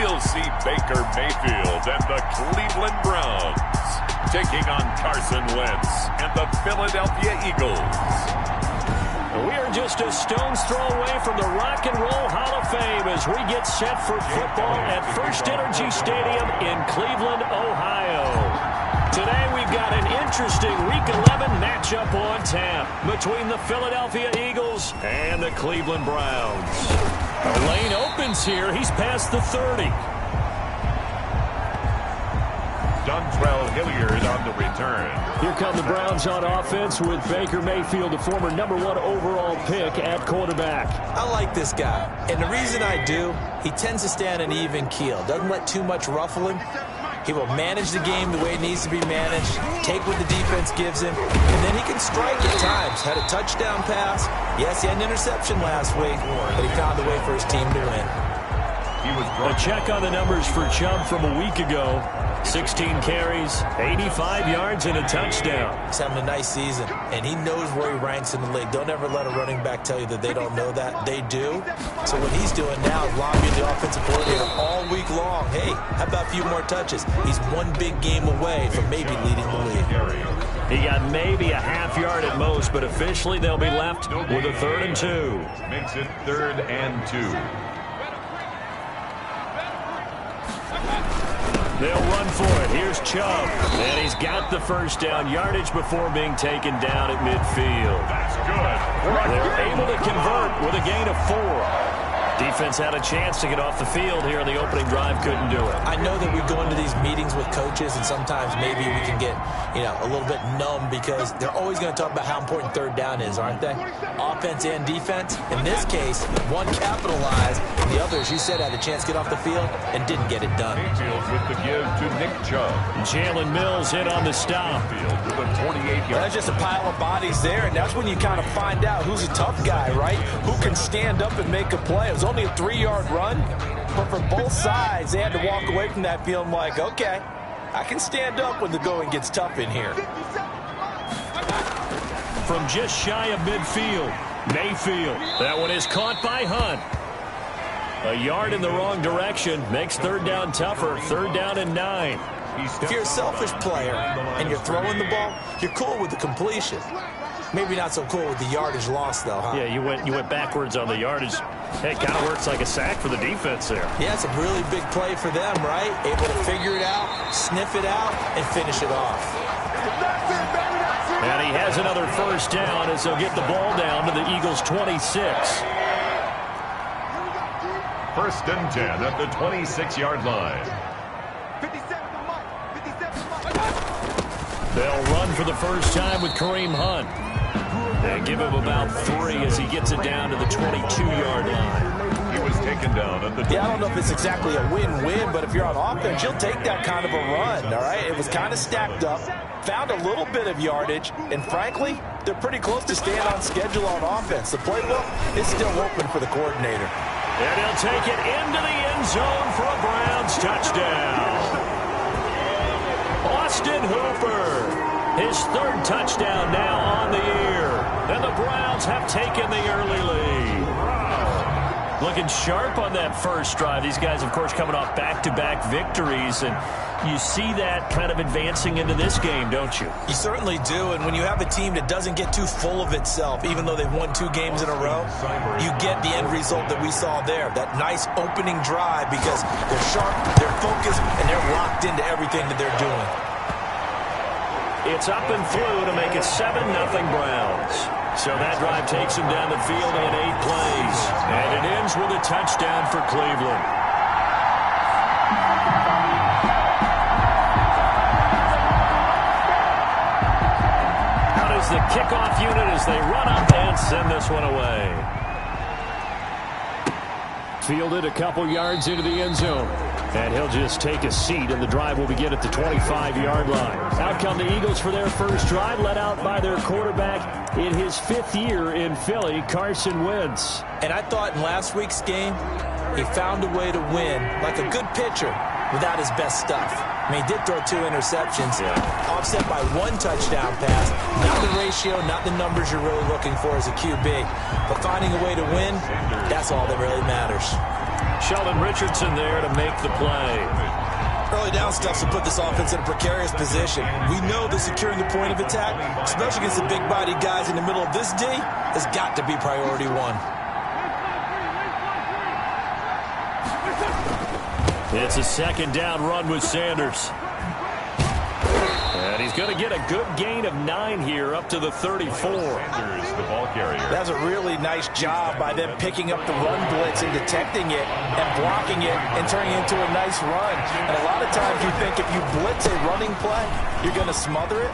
we'll see Baker Mayfield and the Cleveland Browns taking on Carson Wentz and the Philadelphia Eagles. We are just a stone's throw away from the Rock and Roll Hall of Fame as we get set for football at First Energy Stadium in Cleveland, Ohio. Today we've got an interesting Week 11 matchup on tap between the Philadelphia Eagles and the Cleveland Browns. The lane opens here. He's past the 30. Dontrell Hilliard on the return. Here come the Browns on offense with Baker Mayfield, the former #1 overall pick at quarterback. I like this guy, and the reason I do, he tends to stand an even keel. Doesn't let too much ruffle him. He will manage the game the way it needs to be managed, take what the defense gives him, and then he can strike at times. Had a touchdown pass. Yes, he had an interception last week, but he found a way for his team to win. A check on the numbers for Chubb from a week ago. 16 carries, 85 yards, and a touchdown. He's having a nice season, and he knows where he ranks in the league. Don't ever let a running back tell you that they don't know that. They do. So what he's doing now is lobbying the offensive coordinator all week long. Hey, how about a few more touches? He's one big game away from maybe leading the league. He got maybe a half yard at most, but officially they'll be left with a 3rd and 2. Makes it 3rd and 2. They'll run for it. Here's Chubb. And he's got the first down yardage before being taken down at midfield. That's good. They're able to convert with a gain of 4. Defense had a chance to get off the field here in the opening drive. Couldn't do it. I know that we go into these meetings with coaches, and sometimes maybe we can get, a little bit numb because they're always going to talk about how important 3rd down is, aren't they? Offense and defense. In this case, one capitalized, and the other, as you said, had a chance to get off the field and didn't get it done. Mayfield with the give to Nick Chubb. Jalen Mills in on the stop. Mayfield with a 28-yard. That's just a pile of bodies there, and that's when you kind of find out who's a tough guy, right? Who can stand up and make a play. It was only a 3-yard run, but for both sides, they had to walk away from that feeling like, okay, I can stand up when the going gets tough in here. From just shy of midfield, Mayfield. That one is caught by Hunt. A yard in the wrong direction makes 3rd down tougher. 3rd down and 9. If you're a selfish player and you're throwing the ball, you're cool with the completion. Maybe not so cool with the yardage loss, though, huh? Yeah, you went backwards on the yardage. Hey, it kind of works like a sack for the defense there. Yeah, it's a really big play for them, right? Able to figure it out, sniff it out, and finish it off. And he has another first down as they'll get the ball down to the Eagles' 26. 1st and 10 at the 26-yard line. They'll run for the first time with Kareem Hunt. And give him about 3 as he gets it down to the 22-yard line. He was taken down at the... Yeah, I don't know if it's exactly a win-win, but if you're on offense, you'll take that kind of a run, all right? It was kind of stacked up, found a little bit of yardage, and frankly, they're pretty close to staying on schedule on offense. The playbook is still open for the coordinator. And he'll take it into the end zone for a Browns touchdown. Austin Hooper. His 3rd touchdown now on the year. And the Browns have taken the early lead. Looking sharp on that first drive. These guys, of course, coming off back-to-back victories. And you see that kind of advancing into this game, don't you? You certainly do. And when you have a team that doesn't get too full of itself, even though they've won 2 games in a row, you get the end result that we saw there. That nice opening drive because they're sharp, they're focused, and they're locked into everything that they're doing. It's up and through to make it 7-0 Browns. So that drive takes them down the field in 8 plays. And it ends with a touchdown for Cleveland. Out is the kickoff unit as they run up and send this one away. Fielded a couple yards into the end zone. And he'll just take a seat, and the drive will begin at the 25-yard line. Out come the Eagles for their first drive, led out by their quarterback in his 5th year in Philly, Carson Wentz. And I thought in last week's game, he found a way to win like a good pitcher without his best stuff. I mean, he did throw 2 interceptions, offset by 1 touchdown pass. Not the ratio, not the numbers you're really looking for as a QB. But finding a way to win, that's all that really matters. Sheldon Richardson there to make the play. Early down stuff to put this offense in a precarious position. We know that securing the point of attack, especially against the big-bodied guys in the middle of this D, has got to be priority one. It's a second down run with Sanders. And he's going to get a good gain of 9 here up to the 34. Sanders, the ball carrier. That's a really nice job by them picking up the run blitz and detecting it and blocking it and turning it into a nice run. And a lot of times you think if you blitz a running play, you're going to smother it.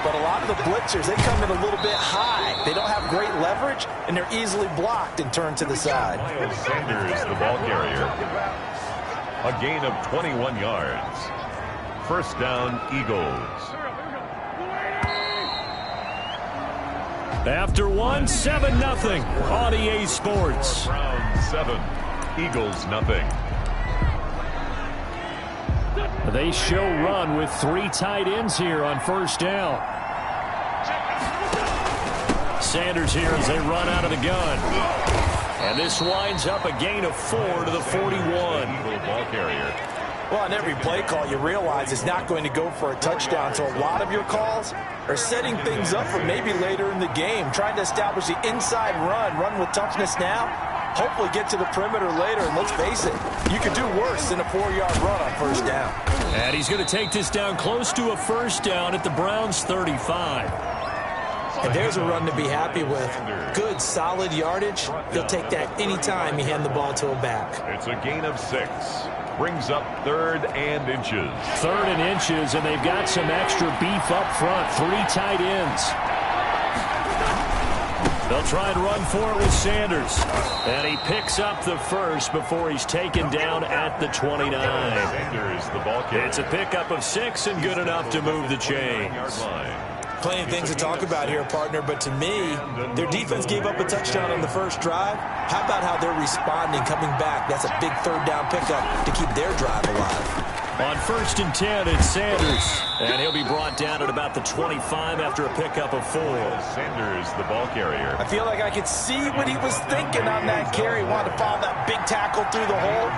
But a lot of the blitzers, they come in a little bit high. They don't have great leverage, and they're easily blocked and turned to the side. Sanders, the ball carrier. A gain of 21 yards. First down, Eagles. After 7-0 on EA Sports. Round 7, Eagles nothing. They show run with 3 tight ends here on first down. Sanders here as they run out of the gun. And this winds up a gain of 4 to the 41. Ball carrier. Well, on every play call, you realize it's not going to go for a touchdown. So a lot of your calls are setting things up for maybe later in the game, trying to establish the inside run with toughness now, hopefully get to the perimeter later. And let's face it, you could do worse than a 4-yard run on first down. And he's going to take this down close to a first down at the Browns' 35. And there's a run to be happy with. Good, solid yardage. He'll take that anytime you hand the ball to a back. It's a gain of 6. Brings up 3rd and inches. 3rd and inches, and they've got some extra beef up front. 3 tight ends. They'll try and run for it with Sanders. And he picks up the first before he's taken down at the 29. Sanders, the ball carrier. It's a pickup of 6 and good enough to move the chains. Plenty of things to talk about here, partner, but to me, their defense gave up a touchdown on the first drive. How about how they're responding, coming back? That's a big 3rd down pickup to keep their drive alive. On 1st and 10, it's Sanders. And he'll be brought down at about the 25 after a pickup of 4. Sanders, the ball carrier. I feel like I could see what he was thinking on that carry. Wanted to follow that big tackle through the hole.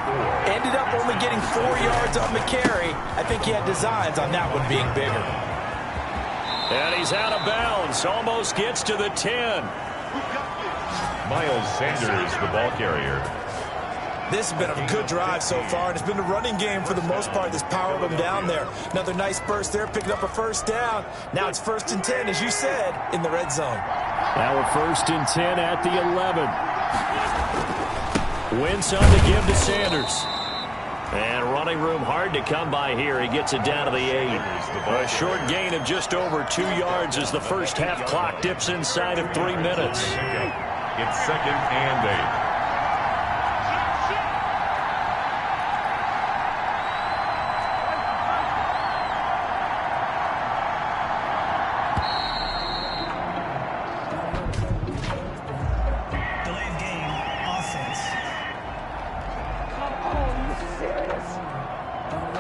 Ended up only getting 4 yards on the carry. I think he had designs on that one being bigger. And he's out of bounds. Almost gets to the 10. Miles Sanders, the ball carrier. This has been a good drive so far, and it's been a running game for the most part that's powered them down there. Another nice burst there, picking up a first down. Now it's 1st and 10, as you said, in the red zone. Now we're 1st and 10 at the 11. Wentz on to give to Sanders. And running room hard to come by here. He gets it down to the 8. A short gain of just over 2 yards as the first half clock dips inside of 3 minutes. It's 2nd and 8.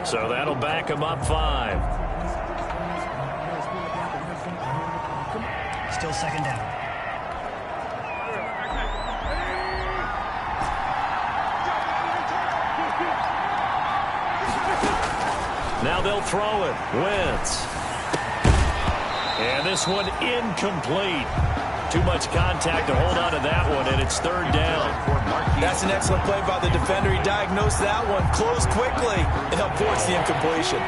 So that'll back him up 5. Still 2nd down. Now they'll throw it. Wentz. And this one incomplete. Too much contact to hold on to that one, and it's 3rd down. That's an excellent play by the defender. He diagnosed that one, closed quickly, and helped force the incompletion.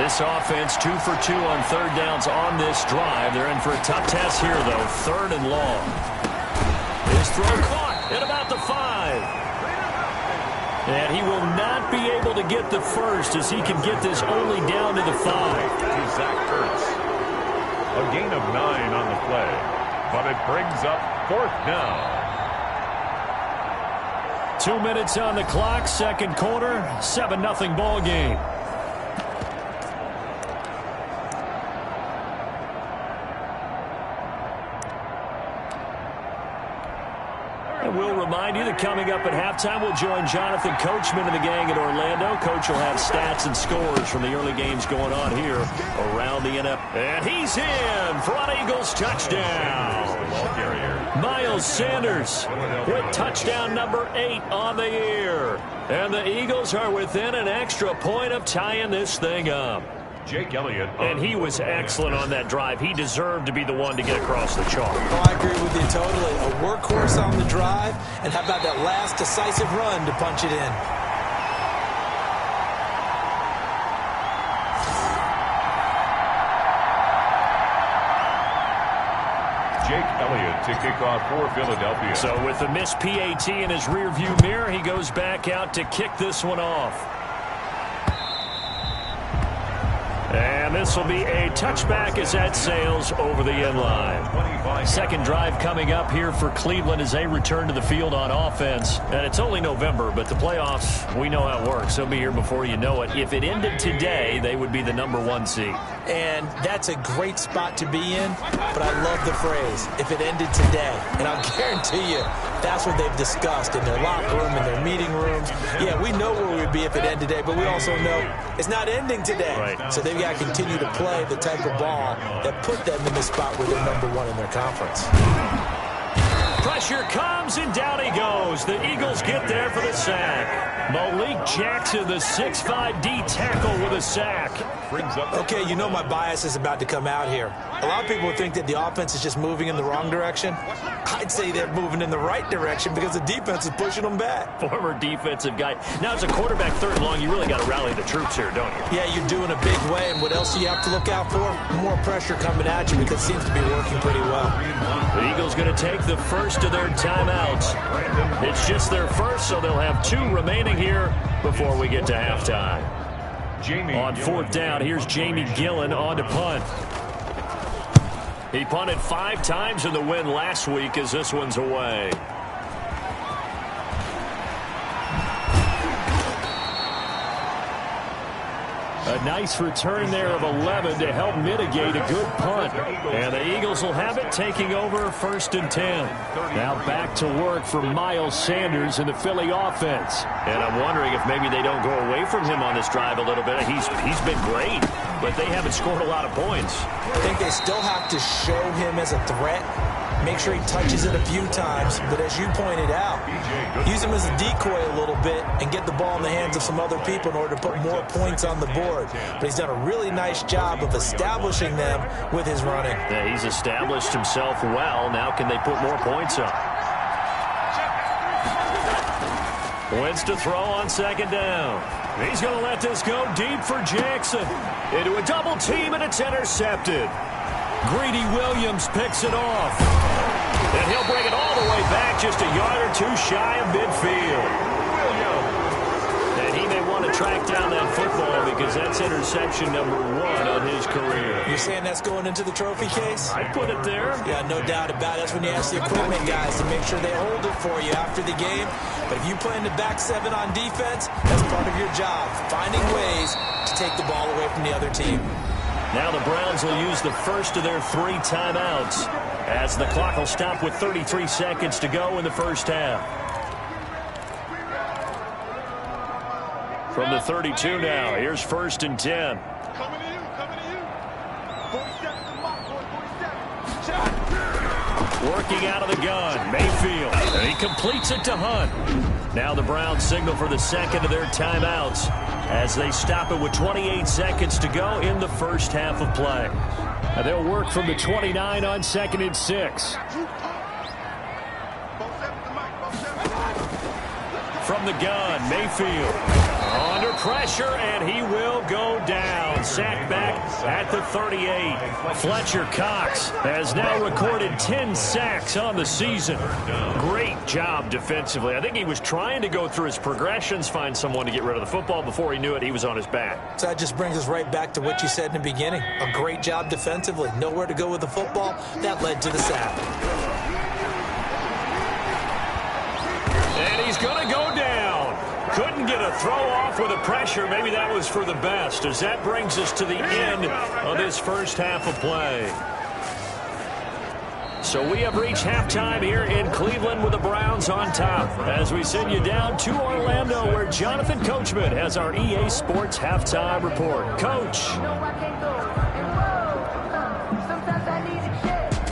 This offense 2 for 2 on 3rd downs on this drive. They're in for a tough test here, though. 3rd and long. His throw caught at about the 5. And he will not be able to get the first as he can get this only down to the 5. Zach Ertz. A gain of 9 on the play. But it brings up 4th down. 2 minutes on the clock, 2nd quarter, 7-0 ball game. And we'll remind you the coming up at halftime. We'll join Jonathan Coachman and the gang in Orlando. Coach will have stats and scores from the early games going on here around the NFL. And he's in for an Eagles touchdown. Miles Sanders with touchdown number 8 on the year. And the Eagles are within an extra point of tying this thing up. Jake Elliott. And he was excellent on that drive. He deserved to be the one to get across the chalk. Oh, I agree with you totally. A workhorse on the drive, and how about that last decisive run to punch it in? Jake Elliott to kick off for Philadelphia. So with the missed PAT in his rearview mirror, he goes back out to kick this one off. And this will be a touchback as that sails over the end line. Second drive coming up here for Cleveland as they return to the field on offense. And it's only November, but the playoffs, we know how it works. They'll be here before you know it. If it ended today, they would be the #1 seed. And that's a great spot to be in, but I love the phrase, if it ended today. And I'll guarantee you, that's what they've discussed in their locker room, in their meeting rooms. Yeah, we know where we'd be if it ended today, but we also know it's not ending today. Right. So they've got to continue to play the type of ball that put them in the spot where they're #1 in their conference. Pressure comes, and down he goes. The Eagles get there for the sack. Malik Jackson, the 6'5" D tackle with a sack. Okay, you know my bias is about to come out here. A lot of people think that the offense is just moving in the wrong direction. I'd say they're moving in the right direction because the defense is pushing them back. Former defensive guy. Now, as a quarterback third and long, you really got to rally the troops here, don't you? Yeah, you're doing a big way, and what else do you have to look out for? More pressure coming at you because it seems to be working pretty well. The Eagles going to take the first of their timeouts. It's just their first, so they'll have 2 remaining here before we get to halftime. On fourth down, here's Jamie Gillen on to punt. He punted 5 times in the win last week as this one's away. A nice return there of 11 to help mitigate a good punt. And the Eagles will have it, taking over 1st and 10. Now back to work for Miles Sanders in the Philly offense. And I'm wondering if maybe they don't go away from him on this drive a little bit. He's been great, but they haven't scored a lot of points. I think they still have to show him as a threat. Make sure he touches it a few times, but as you pointed out, use him as a decoy a little bit and get the ball in the hands of some other people in order to put more points on the board. But he's done a really nice job of establishing them with his running. Yeah, he's established himself well. Now can they put more points up? Wins to throw on 2nd down. He's going to let this go deep for Jackson. Into a double team, and it's intercepted. Greedy Williams picks it off. And he'll bring it all the way back, just a yard or 2 shy of midfield. And he may want to track down that football because that's interception number 1 on his career. You're saying that's going into the trophy case? I put it there. Yeah, no doubt about it. That's when you ask the equipment guys to make sure they hold it for you after the game. But if you play in the back 7 on defense, that's part of your job, finding ways to take the ball away from the other team. Now the Browns will use the first of their 3 timeouts as the clock will stop with 33 seconds to go in the first half. From the 32 now, here's 1st and 10. Coming to you, coming to you. 47 to the mark, boy, 47. Working out of the gun, Mayfield, and he completes it to Hunt. Now the Browns signal for the second of their timeouts as they stop it with 28 seconds to go in the first half of play. And they'll work from the 29 on 2nd and 6. From the gun, Mayfield under pressure, and he will go down. Sacked back at the 38. Fletcher Cox has now recorded 10 sacks on the season. Great job defensively. I think he was trying to go through his progressions, find someone to get rid of the football. Before he knew it, he was on his back. So that just brings us right back to what you said in the beginning. A great job defensively. Nowhere to go with the football. That led to the sack. And he's going to go down. Couldn't get a throw off with the pressure. Maybe that was for the best, as that brings us to the end of this first half of play. So we have reached halftime here in Cleveland with the Browns on top. As we send you down to Orlando, where Jonathan Coachman has our EA Sports halftime report. Coach.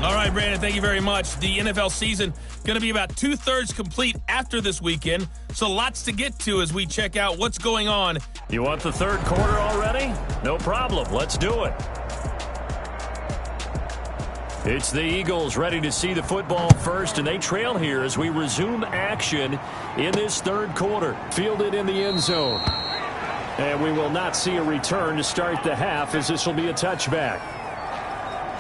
All right, Brandon, thank you very much. The NFL season going to be about 2/3 complete after this weekend, so lots to get to as we check out what's going on. You want the third quarter already? No problem. Let's do it. It's the Eagles ready to see the football first, and they trail here as we resume action in this third quarter. Fielded in the end zone. And we will not see a return to start the half, as this will be a touchback.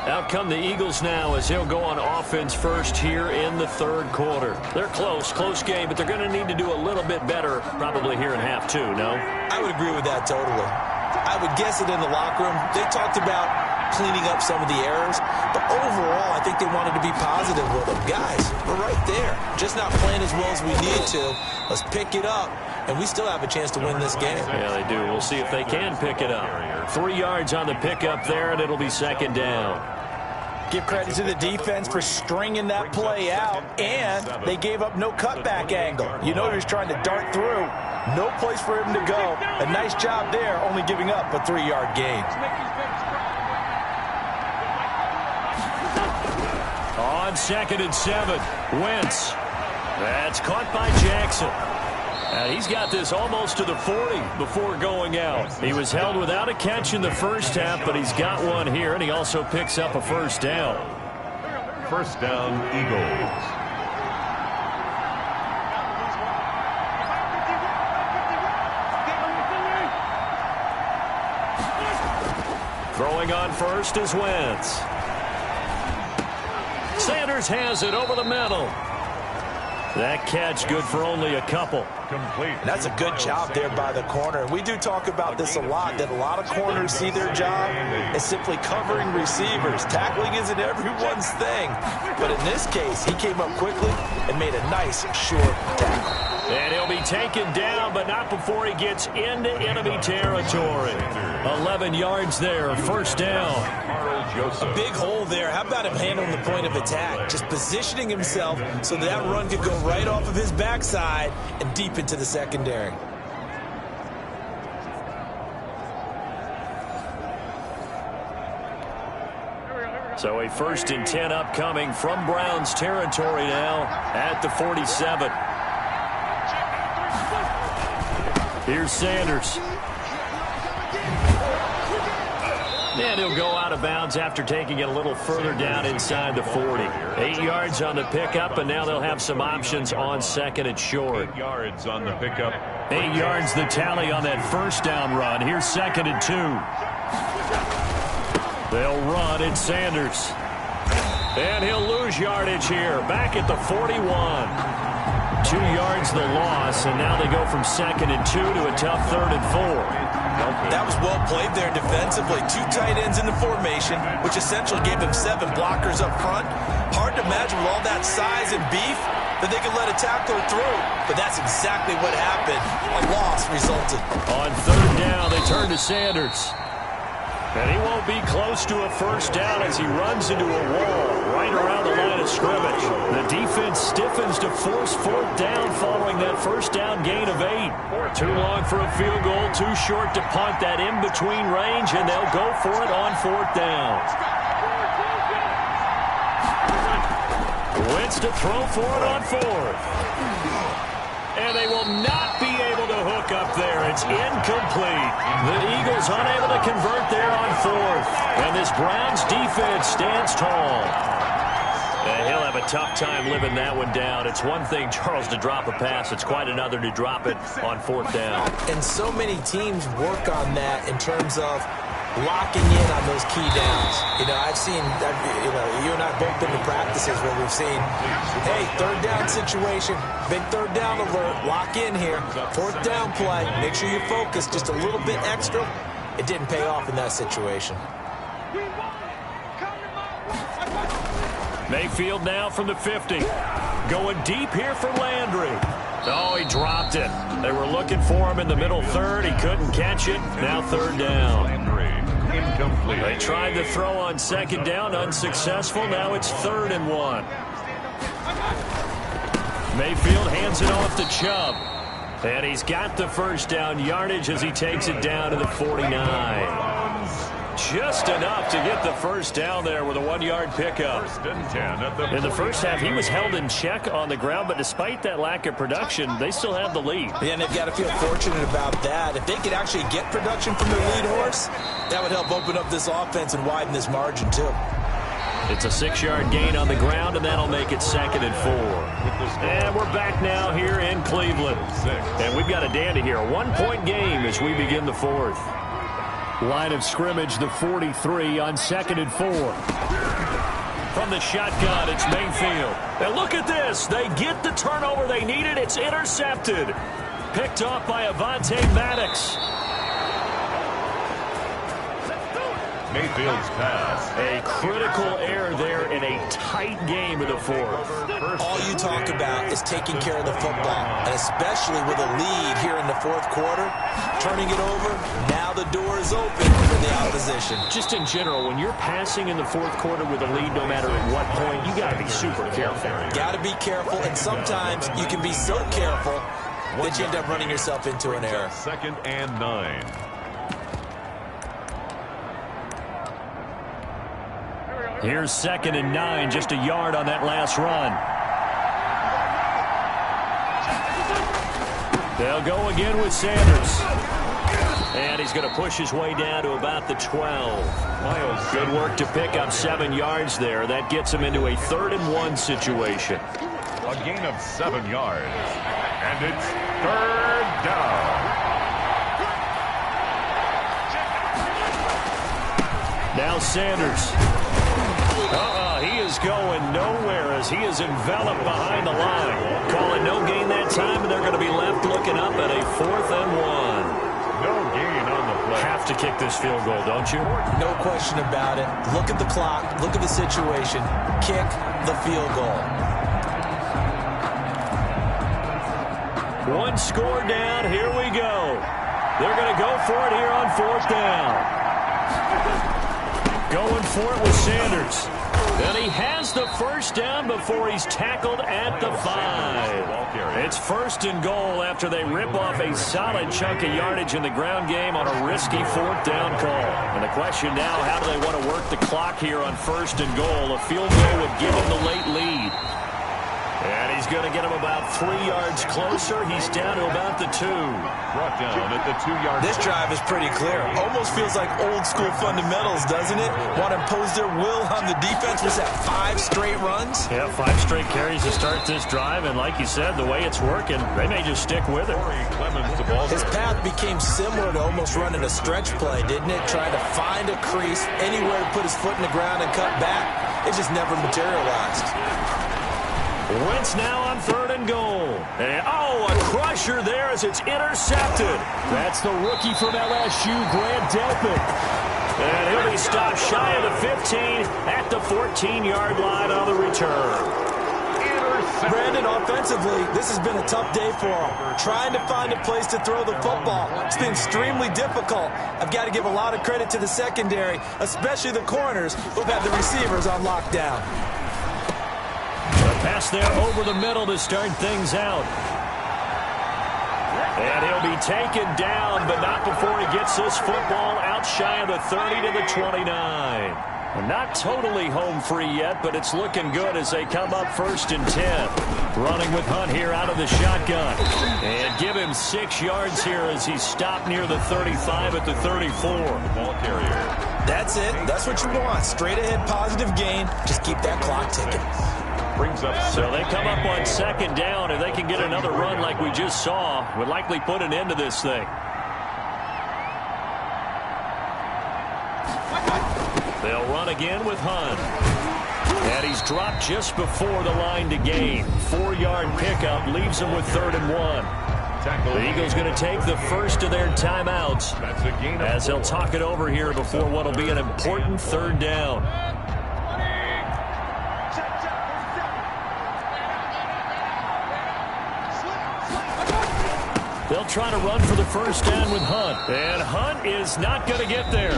Out come the Eagles now as they'll go on offense first here in the third quarter. They're close game, but they're going to need to do a little bit better probably here in half two, no? I would agree with that totally. I would guess it in the locker room. They talked about cleaning up some of the errors, but overall, I think they wanted to be positive with them. Guys, we're right there. Just not playing as well as we need to. Let's pick it up, and we still have a chance to win this game. Yeah, they do. We'll see if they can pick it up. 3 yards on the pickup there, and it'll be second down. Give credit to the defense for stringing that play out, and they gave up no cutback angle. You know he was trying to dart through. No place for him to go. A nice job there, only giving up a 3-yard gain. On 2nd and 7, Wentz. That's caught by Jackson. And he's got this almost to the 40 before going out. He was held without a catch in the first half, but he's got one here, and he also picks up a first down. First down, Eagles. Throwing on first is Wentz. Sanders has it over the middle. That catch good for only a couple. Complete. That's a good job there by the corner. We do talk about this a lot, that a lot of corners see their job as simply covering receivers. Tackling isn't everyone's thing. But in this case, he came up quickly and made a nice short tackle. And he'll be taken down, but not before he gets into enemy territory. 11 yards there, first down. A big hole there. How about him handling the point of attack? Just positioning himself so that run could go right off of his backside and deep into the secondary. So a 1st and 10 upcoming from Browns territory now at the 47. Here's Sanders. And he'll go out of bounds after taking it a little further down inside the 40. 8 yards on the pickup, and now they'll have some options on 2nd and short. 8 yards on the pickup. 8 yards the tally on that first down run. Here's 2nd and 2. They'll run in Sanders. And he'll lose yardage here. Back at the 41. 2 yards the loss, and now they go from 2nd and 2 to a tough 3rd and 4. That was well played there defensively. 2 tight ends in the formation, which essentially gave them 7 blockers up front. Hard to imagine with all that size and beef that they could let a tackler through. But that's exactly what happened. A loss resulted. On 3rd down, they turn to Sanders. And he won't be close to a first down as he runs into a wall right around the line of scrimmage. The defense stiffens to force 4th down following that first down gain of 8. Too long for a field goal, too short to punt that in-between range, and they'll go for it on 4th down. Wentz to throw for it on 4th. And they will not be able to hook up there. It's incomplete. The Eagles unable to convert there on 4th. And this Browns defense stands tall. And he'll have a tough time living that one down. It's one thing, Charles, to drop a pass. It's quite another to drop it on 4th down. And so many teams work on that in terms of locking in on those key downs. You know, I've seen, you and I have both been to practices where we've seen, hey, 3rd down situation, big 3rd down alert, lock in here, 4th down play, make sure you focus just a little bit extra. It didn't pay off in that situation. Mayfield now from the 50. Going deep here for Landry. Oh, he dropped it. They were looking for him in the middle third. He couldn't catch it. Now third down. Incomplete. They tried to throw on second down, unsuccessful. Now it's 3rd and 1. Mayfield hands it off to Chubb. And he's got the first down yardage as he takes it down to the 49. Just enough to get the first down there with a 1-yard pickup. In the first half, he was held in check on the ground, but despite that lack of production, they still have the lead. Yeah, and they've got to feel fortunate about that. If they could actually get production from their lead horse, that would help open up this offense and widen this margin, too. It's a 6-yard gain on the ground, and that'll make it 2nd and 4. And we're back now here in Cleveland. And we've got a dandy here. A 1-point game as we begin the 4th. Line of scrimmage, the 43 on 2nd and 4. From the shotgun, it's Mayfield. And look at this. They get the turnover they needed. It's intercepted. Picked off by Avonte Maddox. Mayfield's pass. A critical error there in a tight game of the 4th. All you talk about is taking care of the football, and especially with a lead here in the 4th quarter, turning it over, now the door is open for the opposition. Just in general, when you're passing in the 4th quarter with a lead, no matter at what point, you got to be super careful. Got to be careful, and sometimes you can be so careful that you end up running yourself into an error. 2nd and 9. Here's 2nd and 9, just a yard on that last run. They'll go again with Sanders. And he's going to push his way down to about the 12. Good work to pick up 7 yards there. That gets him into a 3rd and 1 situation. A gain of 7 yards. And it's 3rd down. Now Sanders. He is going nowhere as he is enveloped behind the line. Call it no gain that time, and they're going to be left looking up at a 4th and 1. No gain on the play. Have to kick this field goal, don't you? No question about it. Look at the clock. Look at the situation. Kick the field goal. 1 score down. Here we go. They're going to go for it here on 4th down. Going for it with Sanders. And he has the first down before he's tackled at the 5. It's 1st and goal after they rip off a solid chunk of yardage in the ground game on a risky 4th down call. And the question now, how do they want to work the clock here on 1st and goal? A field goal would give him the late lead. And he's going to get him about 3 yards closer. He's down to about the 2. Brought down at the 2-yard. This drive is pretty clear. Almost feels like old school fundamentals, doesn't it? Want to impose their will on the defense. Was that 5 straight runs? Yeah, 5 straight carries to start this drive. And like you said, the way it's working, they may just stick with it. His path became similar to almost running a stretch play, didn't it? Trying to find a crease, anywhere to put his foot in the ground and cut back. It just never materialized. Wentz now on 3rd and goal. And, a crusher there as it's intercepted. That's the rookie from LSU, Grant Delpit. And he'll be stopped shy of the 15 at the 14-yard line on the return. Brandon, offensively, this has been a tough day for him. Trying to find a place to throw the football. It's been extremely difficult. I've got to give a lot of credit to the secondary, especially the corners who've had the receivers on lockdown. Pass there over the middle to start things out. And he'll be taken down, but not before he gets this football out shy of the 30 to the 29. Not totally home free yet, but it's looking good as they come up 1st and 10. Running with Hunt here out of the shotgun. And give him 6 yards here as he's stopped near the 35 at the 34. Ball carrier. That's it. That's what you want. Straight ahead positive gain. Just keep that clock ticking. Brings up. So they come up on 2nd down. If they can get another run like we just saw, would likely put an end to this thing. They'll run again with Hunt. And he's dropped just before the line to gain. 4-yard pickup leaves him with 3rd and 1. The Eagles going to take the first of their timeouts as they'll talk it over here before what will be an important 3rd down. They'll try to run for the first down with Hunt. And Hunt is not going to get there.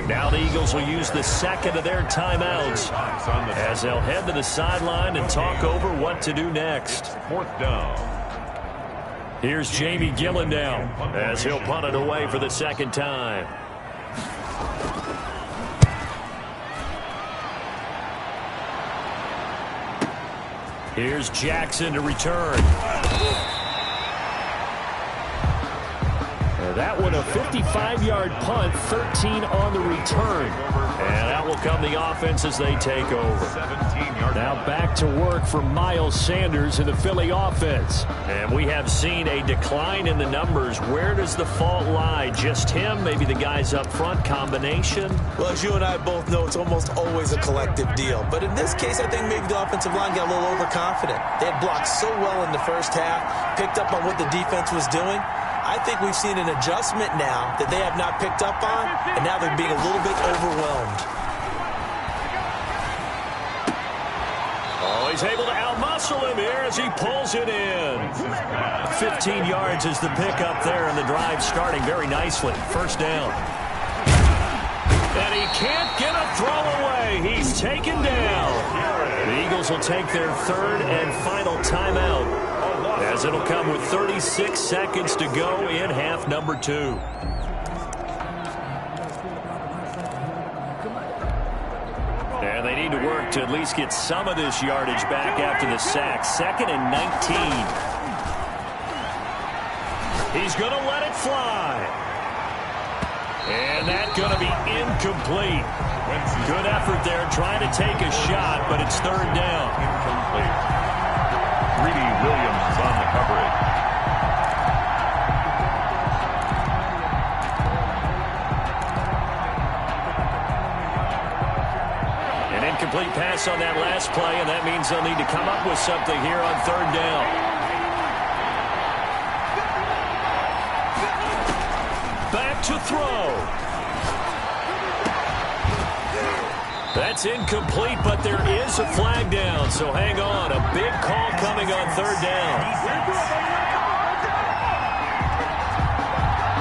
Now the Eagles will use the second of their timeouts as they'll head to the sideline and talk over what to do next. Fourth down. Here's Jamie Gillen now as he'll punt it away for the second time. Here's Jackson to return. That one a 55-yard punt, 13 on the return. And out will come the offense as they take over. Now back to work for Miles Sanders in the Philly offense. And we have seen a decline in the numbers. Where does the fault lie? Just him? Maybe the guys up front? Combination? Well, as you and I both know, it's almost always a collective deal. But in this case, I think maybe the offensive line got a little overconfident. They had blocked so well in the first half, picked up on what the defense was doing. I think we've seen an adjustment now that they have not picked up on, and now they're being a little bit overwhelmed. Oh, he's able to outmuscle him here as he pulls it in. 15 yards is the pickup there, and the drive starting very nicely. First down. And he can't get a throw away. He's taken down. The Eagles will take their third and final timeout, as it'll come with 36 seconds to go in half number 2. And they need to work to at least get some of this yardage back after the sack. 2nd and 19. He's going to let it fly. And that's going to be incomplete. Good effort there trying to take a shot, but it's third down. Incomplete. Greedy Williams on the coverage. An incomplete pass on that last play, and that means they'll need to come up with something here on third down. Back to throw. That's incomplete, but there is a flag down, so hang on. A big call coming on third down.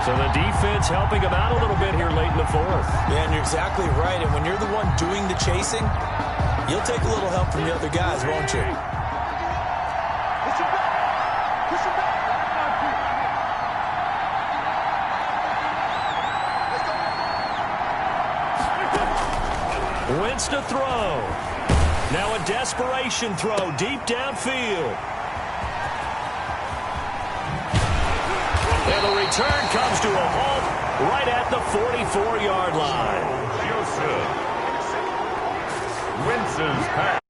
So the defense helping him out a little bit here late in the fourth. Yeah, and you're exactly right. And when you're the one doing the chasing, you'll take a little help from the other guys, won't you? Wentz to throw. Now a desperation throw deep downfield. And the return comes to a halt right at the 44-yard line. Joseph. Wentz's pass.